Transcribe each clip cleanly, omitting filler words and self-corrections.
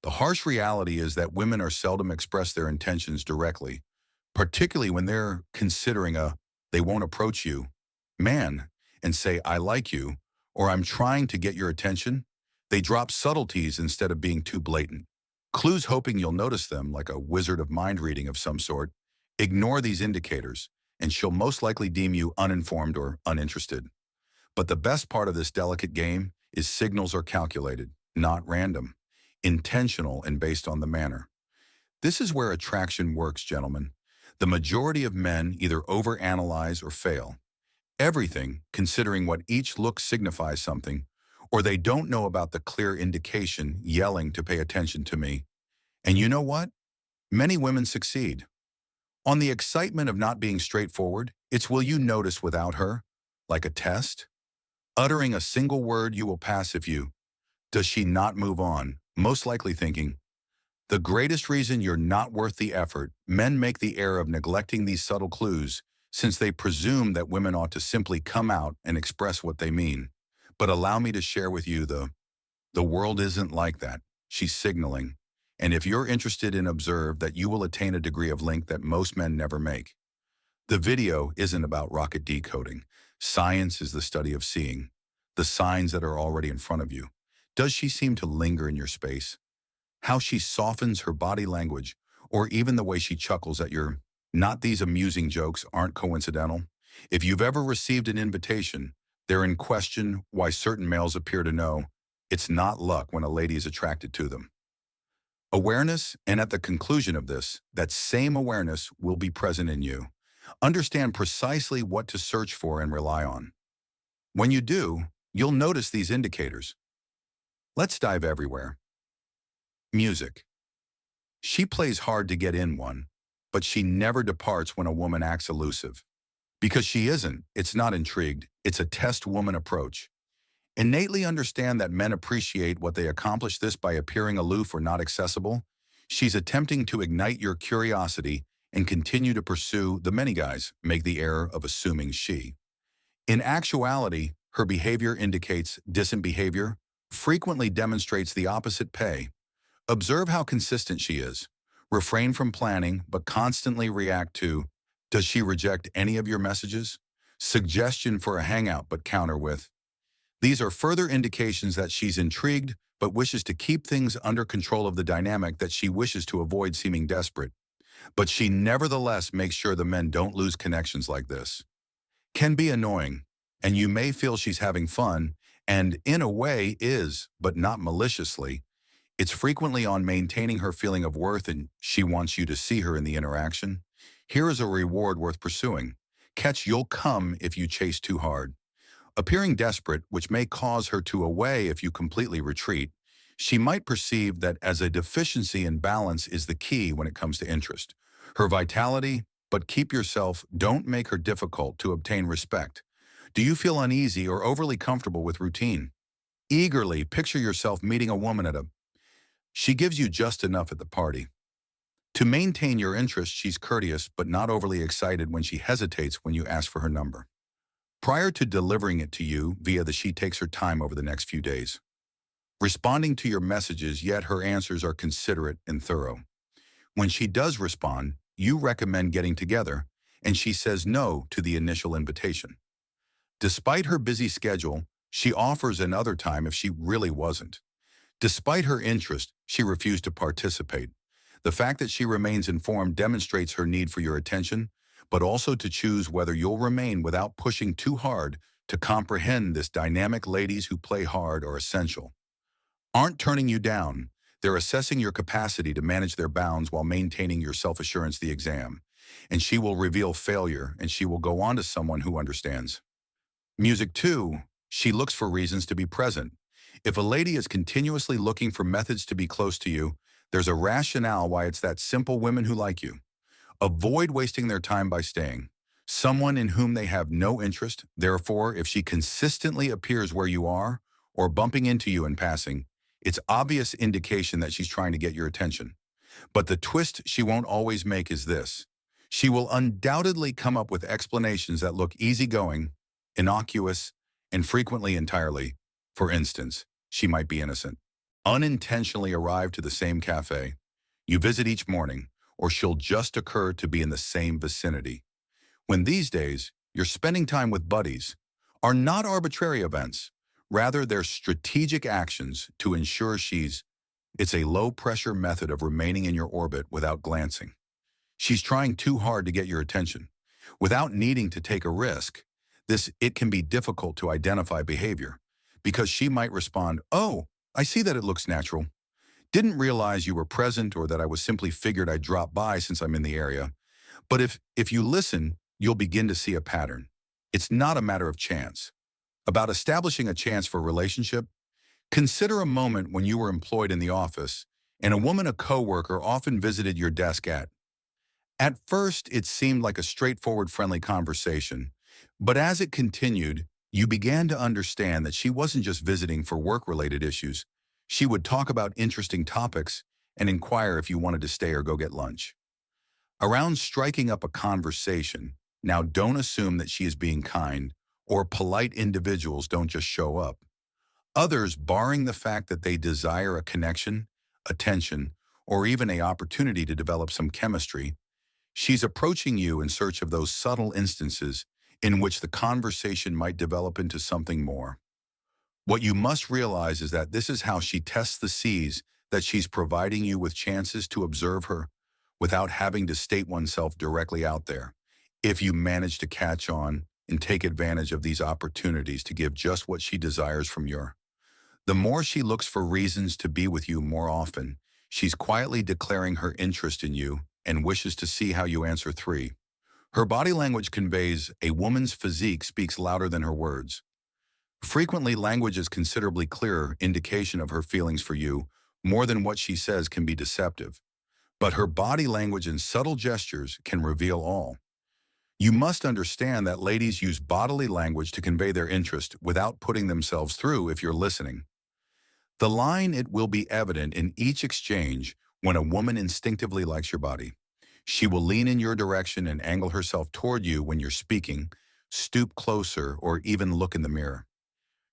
The harsh reality is that women are seldom express their intentions directly, particularly when they're considering they won't approach you, man, and say, I like you, or I'm trying to get your attention. They drop subtleties instead of being too blatant. Clues hoping you'll notice them like a wizard of mind reading of some sort. Ignore these indicators, and she'll most likely deem you uninformed or uninterested. But the best part of this delicate game is signals are calculated, not random, intentional and based on the manner. This is where attraction works, gentlemen. The majority of men either overanalyze or fail. Everything, considering what each look signifies something, or they don't know about the clear indication yelling to pay attention to me. And you know what? Many women succeed. On the excitement of not being straightforward, it's will you notice without her, like a test? Uttering a single word you will pass if you. Does she not move on? Most likely thinking, the greatest reason you're not worth the effort, men make the error of neglecting these subtle clues since they presume that women ought to simply come out and express what they mean. But allow me to share with you the world isn't like that. She's signaling. And if you're interested in observe that you will attain a degree of link that most men never make. The video isn't about rocket decoding. Science is the study of seeing the signs that are already in front of you. Does she seem to linger in your space? How she softens her body language, or even the way she chuckles at your not these amusing jokes aren't coincidental. If you've ever received an invitation, they're in question why certain males appear to know it's not luck when a lady is attracted to them. Awareness, and at the conclusion of this, that same awareness will be present in you. Understand precisely what to search for and rely on. When you do, you'll notice these indicators. Let's dive everywhere. Music. She plays hard to get in one, but she never departs when a woman acts elusive. Because she isn't, it's not intrigued, it's a test woman approach. Innately understand that men appreciate what they accomplish this by appearing aloof or not accessible. She's attempting to ignite your curiosity and continue to pursue the many guys make the error of assuming she. In actuality, her behavior indicates distant behavior, frequently demonstrates the opposite pay. Observe how consistent she is. Refrain from planning, but constantly react to, does she reject any of your messages? Suggestion for a hangout, but counter with. These are further indications that she's intrigued, but wishes to keep things under control of the dynamic that she wishes to avoid seeming desperate. But she nevertheless makes sure the men don't lose connections like this. Can be annoying, and you may feel she's having fun, and in a way is, but not maliciously. It's frequently on maintaining her feeling of worth and she wants you to see her in the interaction. Here is a reward worth pursuing. Catch you'll come if you chase too hard. Appearing desperate, which may cause her to away if you completely retreat, she might perceive that as a deficiency in balance is the key when it comes to interest. Her vitality, but keep yourself, don't make her difficult to obtain respect. Do you feel uneasy or overly comfortable with routine? Eagerly picture yourself meeting a woman at a she gives you just enough at the party. To maintain your interest, she's courteous but not overly excited when she hesitates when you ask for her number. Prior to delivering it to you via she takes her time over the next few days. Responding to your messages, yet her answers are considerate and thorough. When she does respond, you recommend getting together, and she says no to the initial invitation. Despite her busy schedule, she offers another time if she really wasn't. Despite her interest, she refused to participate. The fact that she remains informed demonstrates her need for your attention, but also to choose whether you'll remain without pushing too hard to comprehend this dynamic. Ladies who play hard are essential. Aren't turning you down. They're assessing your capacity to manage their bounds while maintaining your self-assurance the exam. And she will reveal failure, and she will go on to someone who understands. Music too, she looks for reasons to be present. If a lady is continuously looking for methods to be close to you, there's a rationale why it's that simple. Women who like you avoid wasting their time by staying. Someone in whom they have no interest, therefore, if she consistently appears where you are or bumping into you in passing, it's obvious indication that she's trying to get your attention. But the twist she won't always make is this. She will undoubtedly come up with explanations that look easygoing, innocuous, and frequently entirely. For instance, she might be innocent. unintentionally arrive to the same cafe you visit each morning, or she'll just occur to be in the same vicinity. When these days, you're spending time with buddies, are not arbitrary events. Rather, they're strategic actions to ensure it's a low-pressure method of remaining in your orbit without glancing. She's trying too hard to get your attention. Without needing to take a risk, it can be difficult to identify behavior because she might respond, "Oh, I see that it looks natural. Didn't realize you were present or that I was simply figured I'd drop by since I'm in the area." But if you listen, you'll begin to see a pattern. It's not a matter of chance. About establishing a chance for a relationship, consider a moment when you were employed in the office and a coworker often visited your desk at first, it seemed like a straightforward, friendly conversation, but as it continued, you began to understand that she wasn't just visiting for work-related issues. She would talk about interesting topics and inquire if you wanted to stay or go get lunch. Around striking up a conversation, now don't assume that she is being kind or polite. Individuals don't just show up. Others, barring the fact that they desire a connection, attention, or even an opportunity to develop some chemistry, she's approaching you in search of those subtle instances in which the conversation might develop into something more. What you must realize is that this is how she tests the seas, that she's providing you with chances to observe her without having to state oneself directly out there. If you manage to catch on and take advantage of these opportunities to give just what she desires from your, the more she looks for reasons to be with you more often, she's quietly declaring her interest in you and wishes to see how you answer. 3. Her body language conveys a woman's physique speaks louder than her words. Frequently, language is considerably clearer indication of her feelings for you. More than what she says can be deceptive. But her body language and subtle gestures can reveal all. You must understand that ladies use bodily language to convey their interest without putting themselves through. If you're listening, the line, it will be evident in each exchange when a woman instinctively likes your body. She will lean in your direction and angle herself toward you when you're speaking, stoop closer, or even look in the mirror.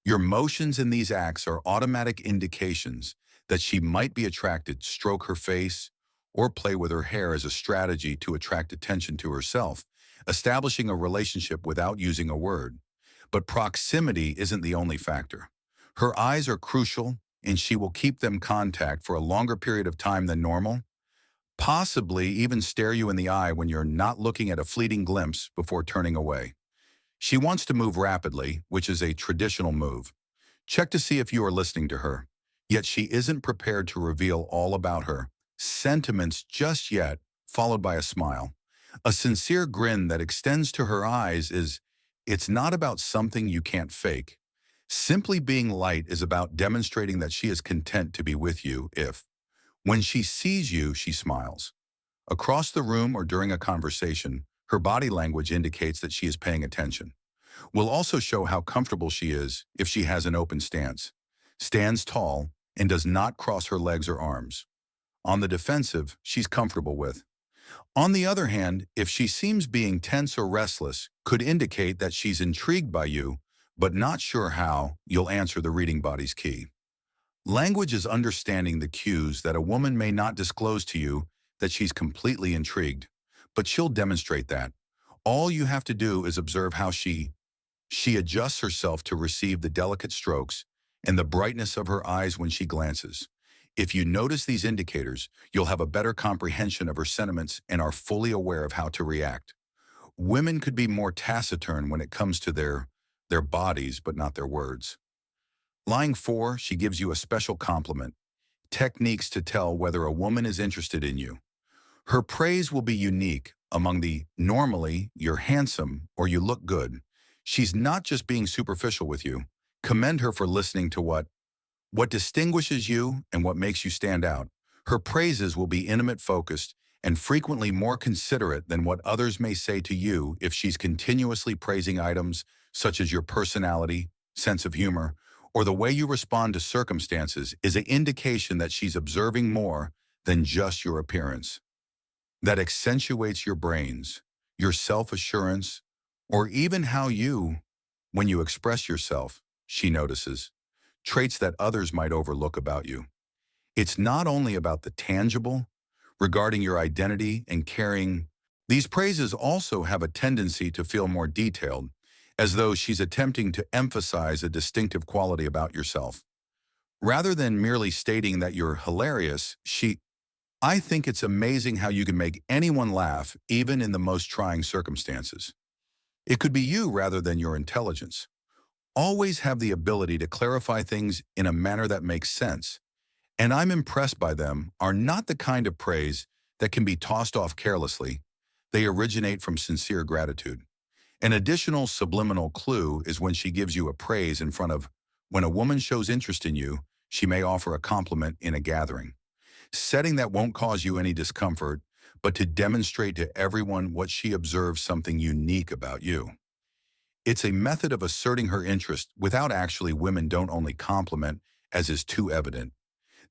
Your motions in these acts are automatic indications that she might be attracted. Stroke her face or play with her hair as a strategy to attract attention to herself, establishing a relationship without using a word. But proximity isn't the only factor. Her eyes are crucial, and she will keep them contact for a longer period of time than normal, possibly even stare you in the eye when you're not looking at a fleeting glimpse before turning away. She wants to move rapidly, which is a traditional move. Check to see if you are listening to her. Yet she isn't prepared to reveal all about her sentiments just yet, followed by a smile. A sincere grin that extends to her eyes it's not about something you can't fake. Simply being light is about demonstrating that she is content to be with you. When she sees you, she smiles. Across the room or during a conversation, her body language indicates that she is paying attention. Will also show how comfortable she is if she has an open stance, stands tall, and does not cross her legs or arms. On the defensive, she's comfortable with. On the other hand, if she seems being tense or restless, could indicate that she's intrigued by you, but not sure how. You'll answer the reading body's key. Language is understanding the cues that a woman may not disclose to you that she's completely intrigued, but she'll demonstrate that. All you have to do is observe how she adjusts herself to receive the delicate strokes and the brightness of her eyes when she glances. If you notice these indicators, you'll have a better comprehension of her sentiments and are fully aware of how to react. Women could be more taciturn when it comes to their bodies, but not their words. Line 4, she gives you a special compliment. Techniques to tell whether a woman is interested in you. Her praise will be unique among the normally, you're handsome or you look good. She's not just being superficial with you. Commend her for listening to what distinguishes you and what makes you stand out. Her praises will be intimate, focused, and frequently more considerate than what others may say to you. If she's continuously praising items such as your personality, sense of humor, or the way you respond to circumstances, is an indication that she's observing more than just your appearance. That accentuates your brains, your self-assurance, or even when you express yourself, she notices traits that others might overlook about you. It's not only about the tangible, regarding your identity and caring. These praises also have a tendency to feel more detailed, as though she's attempting to emphasize a distinctive quality about yourself. Rather than merely stating that you're hilarious, I think it's amazing how you can make anyone laugh, even in the most trying circumstances. It could be you rather than your intelligence. Always have the ability to clarify things in a manner that makes sense, and I'm impressed by them, are not the kind of praise that can be tossed off carelessly. They originate from sincere gratitude. An additional subliminal clue is when she gives you a praise in front of. When a woman shows interest in you, she may offer a compliment in a gathering. Setting that won't cause you any discomfort, but to demonstrate to everyone what she observes something unique about you. It's a method of asserting her interest without actually. Women don't only compliment, as is too evident.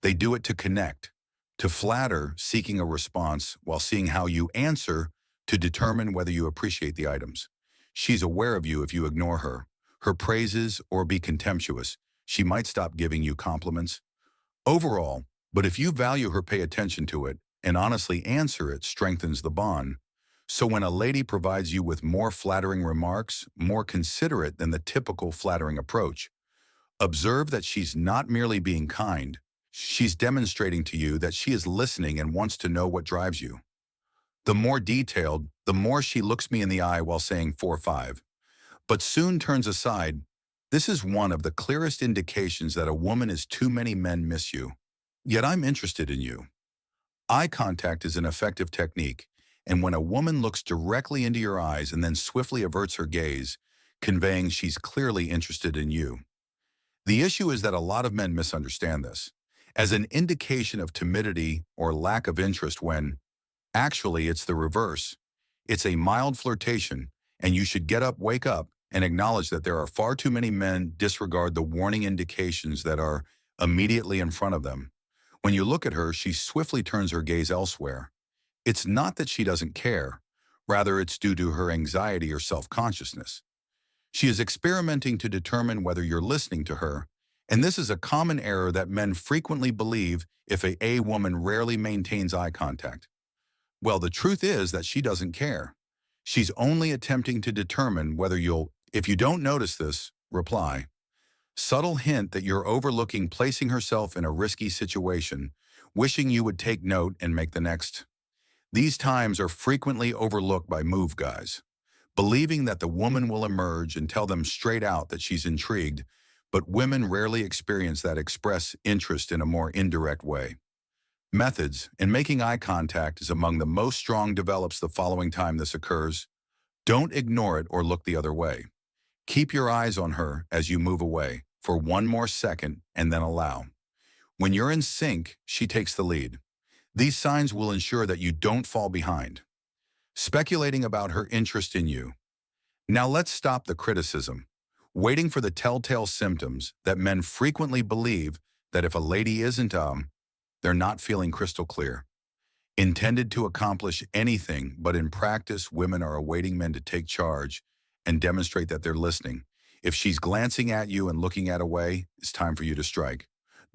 They do it to connect, to flatter, seeking a response while seeing how you answer to determine whether you appreciate the items. She's aware of you if you ignore her praises, or be contemptuous. She might stop giving you compliments. Overall, but if you value her, pay attention to it, and honestly answer it strengthens the bond. So when a lady provides you with more flattering remarks, more considerate than the typical flattering approach, observe that she's not merely being kind. She's demonstrating to you that she is listening and wants to know what drives you. The more detailed, the more she looks me in the eye while saying 4-5, but soon turns aside. This is one of the clearest indications that a woman is too many men miss you. Yet I'm interested in you. Eye contact is an effective technique, and when a woman looks directly into your eyes and then swiftly averts her gaze, conveying she's clearly interested in you. The issue is that a lot of men misunderstand this as an indication of timidity or lack of interest when, actually, it's the reverse. It's a mild flirtation, and you should get up, wake up, and acknowledge that there are far too many men disregard the warning indications that are immediately in front of them. When you look at her, she swiftly turns her gaze elsewhere. It's not that she doesn't care. Rather, it's due to her anxiety or self-consciousness. She is experimenting to determine whether you're listening to her, and this is a common error that men frequently believe if a woman rarely maintains eye contact. Well, the truth is that she doesn't care. She's only attempting to determine whether you'll. If you don't notice this, reply. Subtle hint that you're overlooking, placing herself in a risky situation, wishing you would take note and make the next. These times are frequently overlooked by move guys, believing that the woman will emerge and tell them straight out that she's intrigued, but women rarely experience that. Express interest in a more indirect way. Methods, and making eye contact is among the most strong. Develops the following time this occurs. Don't ignore it or look the other way. Keep your eyes on her as you move away for one more second and then allow. When you're in sync, she takes the lead. These signs will ensure that you don't fall behind. Speculating about her interest in you. Now let's stop the criticism. Waiting for the telltale symptoms that men frequently believe that if a lady isn't, they're not feeling crystal clear. Intended to accomplish anything, but in practice, women are awaiting men to take charge and demonstrate that they're listening. If she's glancing at you and looking at away, it's time for you to strike.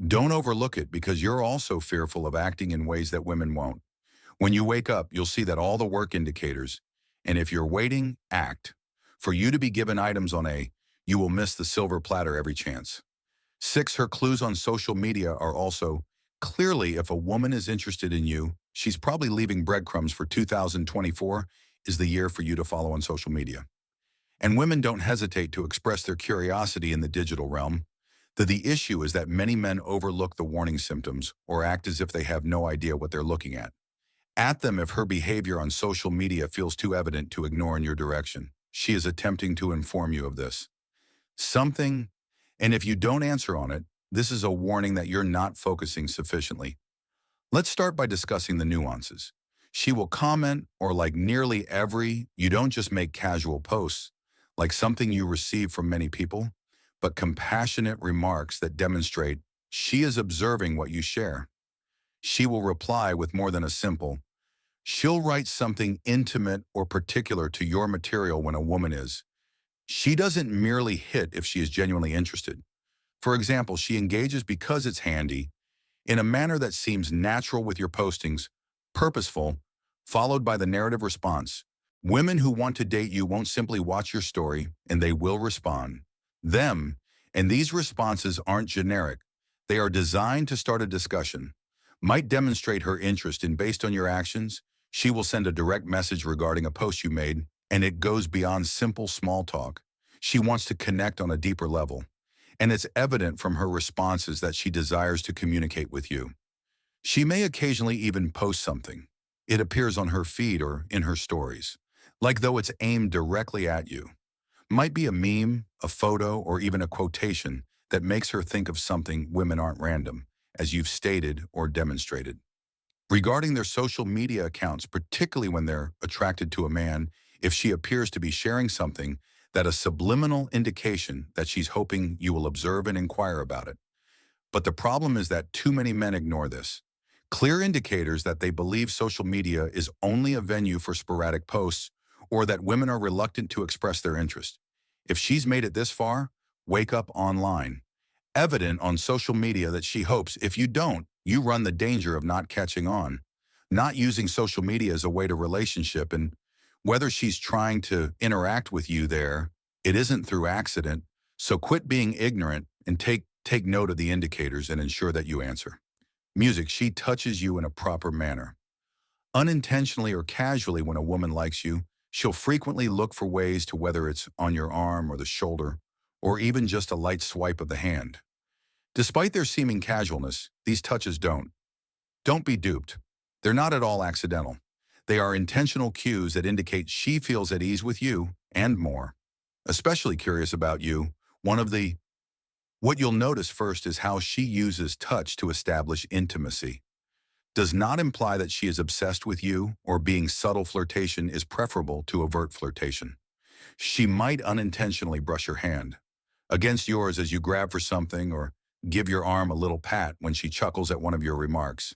Don't overlook it because you're also fearful of acting in ways that women won't. When you wake up, you'll see that all the work indicators, and if you're waiting, act. For you to be given items on you will miss the silver platter every chance. 6. Her clues on social media are also, clearly, if a woman is interested in you, she's probably leaving breadcrumbs. For 2024 is the year for you to follow on social media. And women don't hesitate to express their curiosity in the digital realm. The issue is that many men overlook the warning symptoms or act as if they have no idea what they're looking at. At them if her behavior on social media feels too evident to ignore in your direction. She is attempting to inform you of this. Something, and if you don't answer on it, this is a warning that you're not focusing sufficiently. Let's start by discussing the nuances. She will comment or like nearly every, you don't just make casual posts, like something you receive from many people, but compassionate remarks that demonstrate she is observing what you share. She will reply with more than a simple. She'll write something intimate or particular to your material when a woman is. She doesn't merely hit if she is genuinely interested. For example, she engages because it's handy, in a manner that seems natural with your postings, purposeful, followed by the narrative response. Women who want to date you won't simply watch your story, and they will respond. Them, and these responses aren't generic. They are designed to start a discussion. Might demonstrate her interest in based on your actions. She will send a direct message regarding a post you made, and it goes beyond simple small talk. She wants to connect on a deeper level. And it's evident from her responses that she desires to communicate with you. She may occasionally even post something. It appears on her feed or in her stories, like though it's aimed directly at you. Might be a meme, a photo, or even a quotation that makes her think of something. Women aren't random, as you've stated or demonstrated. Regarding their social media accounts, particularly when they're attracted to a man, if she appears to be sharing something, that a subliminal indication that she's hoping you will observe and inquire about it. But the problem is that too many men ignore this. Clear indicators that they believe social media is only a venue for sporadic posts or that women are reluctant to express their interest. If she's made it this far, wake up online. Evident on social media that she hopes if you don't, you run the danger of not catching on, not using social media as a way to relationship, and whether she's trying to interact with you there, it isn't through accident. So quit being ignorant and take note of the indicators and ensure that you answer. Music, she touches you in a proper manner. Unintentionally or casually when a woman likes you, she'll frequently look for ways to whether it's on your arm or the shoulder, or even just a light swipe of the hand. Despite their seeming casualness, these touches don't be duped. They're not at all accidental. They are intentional cues that indicate she feels at ease with you and more. Especially curious about you, what you'll notice first is how she uses touch to establish intimacy. Does not imply that she is obsessed with you or being subtle flirtation is preferable to overt flirtation. She might unintentionally brush her hand against yours as you grab for something or give your arm a little pat when she chuckles at one of your remarks.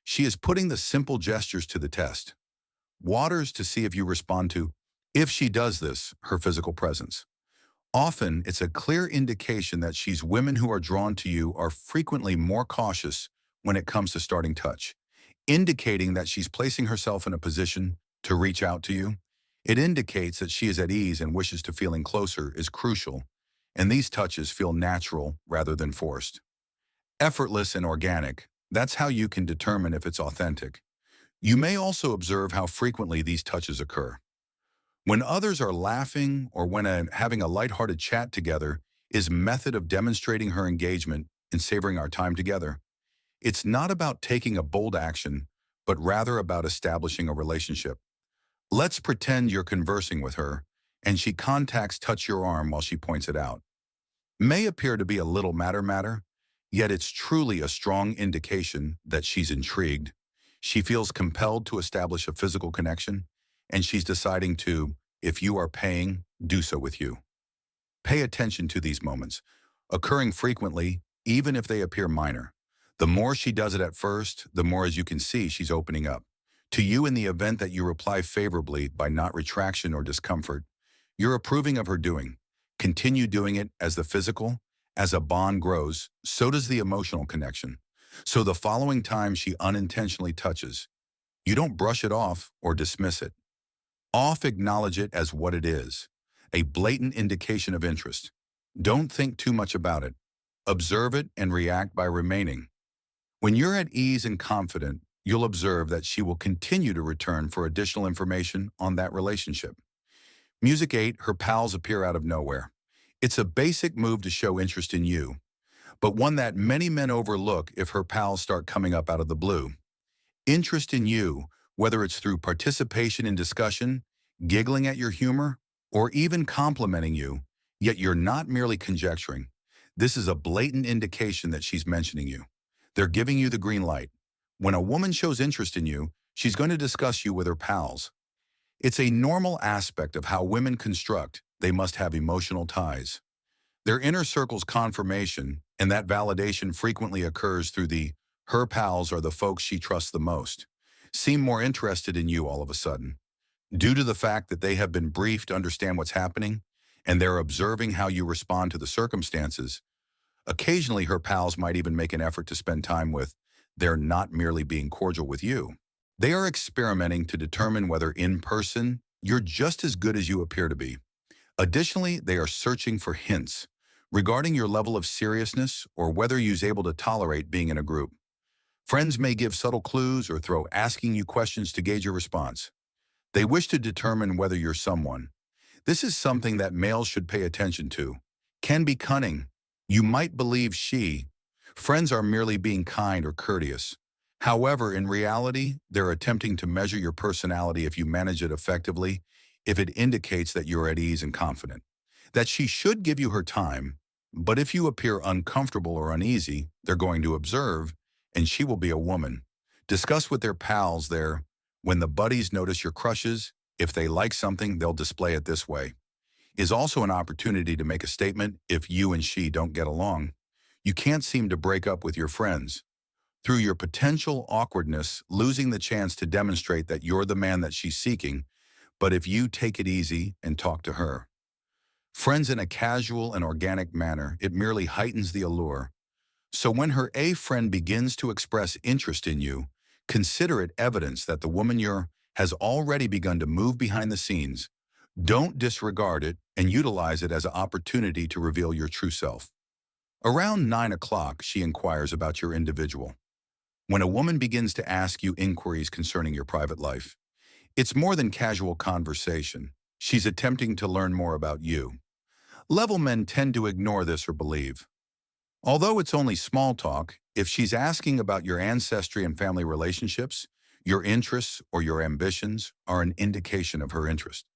She is putting the simple gestures to the test. Waters to see if you respond to, if she does this, her physical presence. Often, it's a clear indication that women who are drawn to you are frequently more cautious when it comes to starting touch, indicating that she's placing herself in a position to reach out to you. It indicates that she is at ease and wishes to feeling closer is crucial, and these touches feel natural rather than forced. Effortless and organic, that's how you can determine if it's authentic. You may also observe how frequently these touches occur. When others are laughing or when having a lighthearted chat together is method of demonstrating her engagement and savoring our time together. It's not about taking a bold action, but rather about establishing a relationship. Let's pretend you're conversing with her, and she touch your arm while she points it out. May appear to be a little matter, yet it's truly a strong indication that she's intrigued. She feels compelled to establish a physical connection, and she's deciding to, if you are paying, do so with you. Pay attention to these moments, occurring frequently, even if they appear minor. The more she does it at first, the more, as you can see, she's opening up. To you, in the event that you reply favorably by not retraction or discomfort, you're approving of her doing. Continue doing it as a bond grows, so does the emotional connection. So the following time she unintentionally touches, you don't brush it off or dismiss it. Acknowledge it as what it is, a blatant indication of interest. Don't think too much about it. Observe it and react by remaining. When you're at ease and confident, you'll observe that she will continue to return for additional information on that relationship. Music 8, her pals appear out of nowhere. It's a basic move to show interest in you, but one that many men overlook if her pals start coming up out of the blue. Interest in you, whether it's through participation in discussion, giggling at your humor, or even complimenting you, yet you're not merely conjecturing. This is a blatant indication that she's mentioning you. They're giving you the green light. When a woman shows interest in you, she's going to discuss you with her pals. It's a normal aspect of how women construct. They must have emotional ties. Their inner circle's confirmation, and that validation frequently occurs through her pals are the folks she trusts the most, seem more interested in you all of a sudden. Due to the fact that they have been briefed to understand what's happening, and they're observing how you respond to the circumstances, occasionally her pals might even make an effort to spend time with they're not merely being cordial with you. They are experimenting to determine whether in person you're just as good as you appear to be. Additionally, they are searching for hints regarding your level of seriousness or whether you're able to tolerate being in a group. Friends may give subtle clues or throw asking you questions to gauge your response. They wish to determine whether you're someone. This is something that males should pay attention to. Can be cunning. You might believe friends are merely being kind or courteous. However, in reality, they're attempting to measure your personality if you manage it effectively, if it indicates that you're at ease and confident. That she should give you her time, but if you appear uncomfortable or uneasy, they're going to observe, and she will be a woman. Discuss with their pals there. When the buddies notice your crushes, if they like something, they'll display it this way. Is also an opportunity to make a statement if you and she don't get along. You can't seem to break up with your friends. Through your potential awkwardness, losing the chance to demonstrate that you're the man that she's seeking, but if you take it easy and talk to her. Friends in a casual and organic manner, it merely heightens the allure. So when her A friend begins to express interest in you, consider it evidence that the woman you're has already begun to move behind the scenes. Don't disregard it and utilize it as an opportunity to reveal your true self. Around 9 o'clock, she inquires about your individual. When a woman begins to ask you inquiries concerning your private life, it's more than casual conversation. She's attempting to learn more about you. Level men tend to ignore this or believe. Although it's only small talk, if she's asking about your ancestry and family relationships, your interests or your ambitions are an indication of her interest.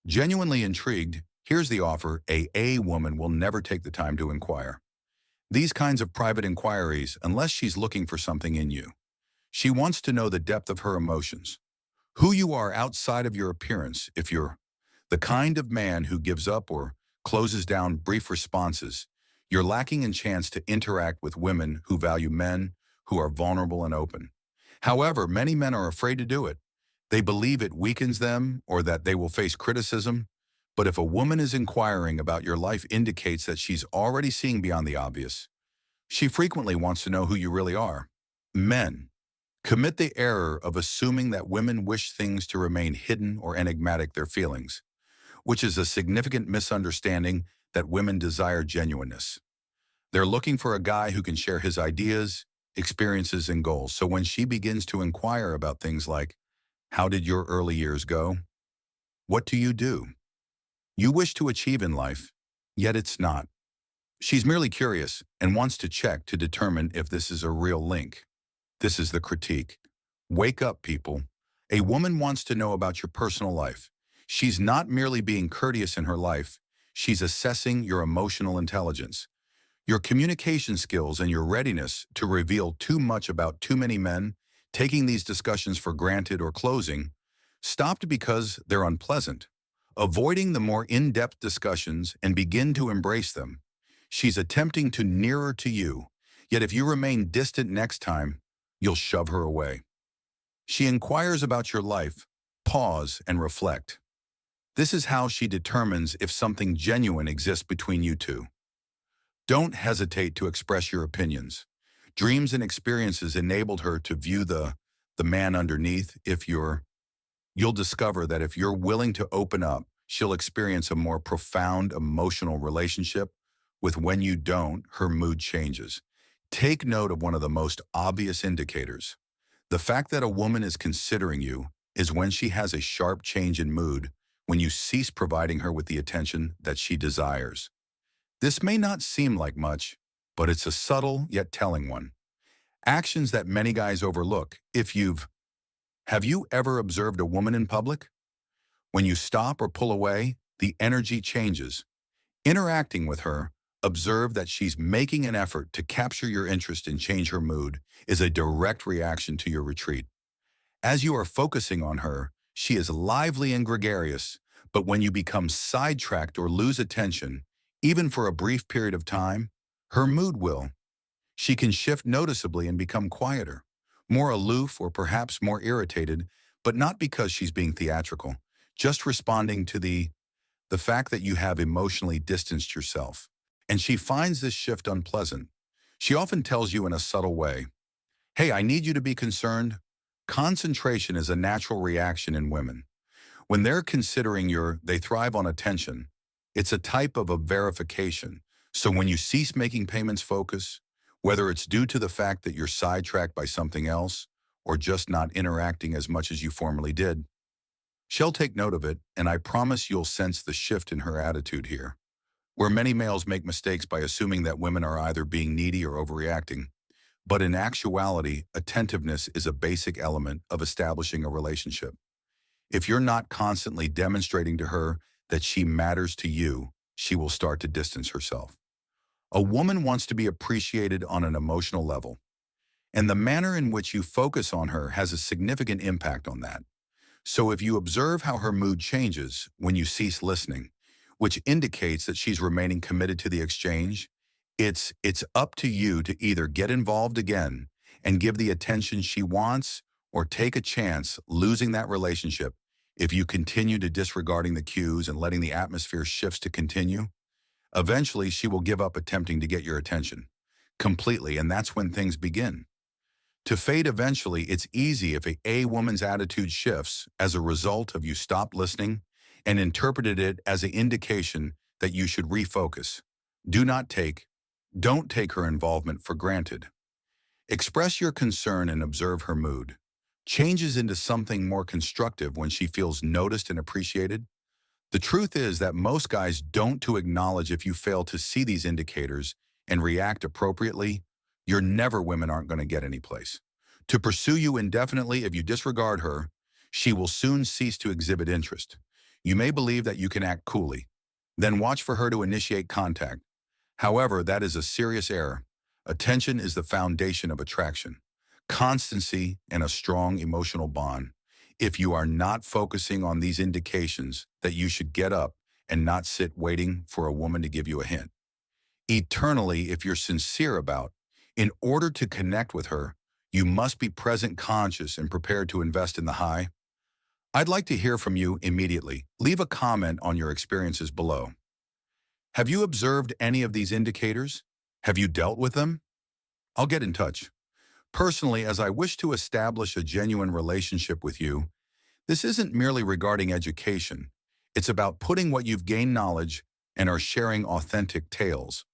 Genuinely intrigued, here's the offer: a woman will never take the time to inquire. These kinds of private inquiries, unless she's looking for something in you. She wants to know the depth of her emotions, who you are outside of your appearance. If you're the kind of man who gives up or closes down brief responses, you're lacking in chance to interact with women who value men who are vulnerable and open. However, many men are afraid to do it. They believe it weakens them or that they will face criticism. But if a woman is inquiring about your life, indicates that she's already seeing beyond the obvious. She frequently wants to know who you really are. Men commit the error of assuming that women wish things to remain hidden or enigmatic, their feelings, which is a significant misunderstanding. That women desire genuineness. They're looking for a guy who can share his ideas, experiences, and goals. So when she begins to inquire about things like, how did your early years go? What do? You wish to achieve in life, yet it's not. She's merely curious and wants to check to determine if this is a real link. This is the critique. Wake up, people. A woman wants to know about your personal life. She's not merely being courteous in her life. She's assessing your emotional intelligence, your communication skills, and your readiness to reveal too much about too many men. Taking these discussions for granted or closing, stopped because they're unpleasant. Avoiding the more in-depth discussions and begin to embrace them. She's attempting to nearer to you, yet if you remain distant next time, you'll shove her away. She inquires about your life, pause and reflect. This is how she determines if something genuine exists between you two. Don't hesitate to express your opinions. Dreams and experiences enabled her to view the man underneath. You'll discover that if you're willing to open up, she'll experience a more profound emotional relationship with. When you don't, her mood changes. Take note of one of the most obvious indicators. The fact that a woman is considering you is when she has a sharp change in mood, when you cease providing her with the attention that she desires. This may not seem like much, but it's a subtle yet telling one. Actions that many guys overlook. Have you ever observed a woman in public? When you stop or pull away, the energy changes. Interacting with her, observe that she's making an effort to capture your interest and change her mood is a direct reaction to your retreat. As you are focusing on her, she is lively and gregarious, but when you become sidetracked or lose attention, even for a brief period of time, her mood will. She can shift noticeably and become quieter, more aloof or perhaps more irritated, but not because she's being theatrical, just responding to the fact that you have emotionally distanced yourself. And she finds this shift unpleasant. She often tells you in a subtle way, Hey, I need you to be concerned. Concentration is a natural reaction in women. When they're considering they thrive on attention. It's a type of a verification. So when you cease making payments focus, whether it's due to the fact that you're sidetracked by something else or just not interacting as much as you formerly did, she'll take note of it, and I promise you'll sense the shift in her attitude here. Where many males make mistakes by assuming that women are either being needy or overreacting, but in actuality, attentiveness is a basic element of establishing a relationship. If you're not constantly demonstrating to her that she matters to you, she will start to distance herself. A woman wants to be appreciated on an emotional level, and the manner in which you focus on her has a significant impact on that. So if you observe how her mood changes when you cease listening, which indicates that she's remaining committed to the exchange, it's up to you to either get involved again and give the attention she wants or take a chance losing that relationship. If you continue to disregarding the cues and letting the atmosphere shifts to continue, eventually she will give up attempting to get your attention completely, and that's when things begin to fade. Eventually, it's easy if a woman's attitude shifts as a result of you stopped listening and interpreted it as an indication that you should refocus. Do not take, don't take her involvement for granted. Express your concern and observe her mood. Changes into something more constructive when she feels noticed and appreciated. The truth is that most guys don't to acknowledge if you fail to see these indicators and react appropriately, you're never women aren't going to get any place. To pursue you indefinitely if you disregard her, she will soon cease to exhibit interest. You may believe that you can act coolly, then watch for her to initiate contact. However, that is a serious error. Attention is the foundation of attraction, constancy, and a strong emotional bond. If you are not focusing on these indications that you should get up and not sit waiting for a woman to give you a hint. Eternally, if you're sincere about, in order to connect with her, you must be present conscious and prepared to invest in the high. I'd like to hear from you immediately. Leave a comment on your experiences below. Have you observed any of these indicators? Have you dealt with them? I'll get in touch. Personally, as I wish to establish a genuine relationship with you, this isn't merely regarding education. It's about putting what you've gained knowledge and are sharing authentic tales.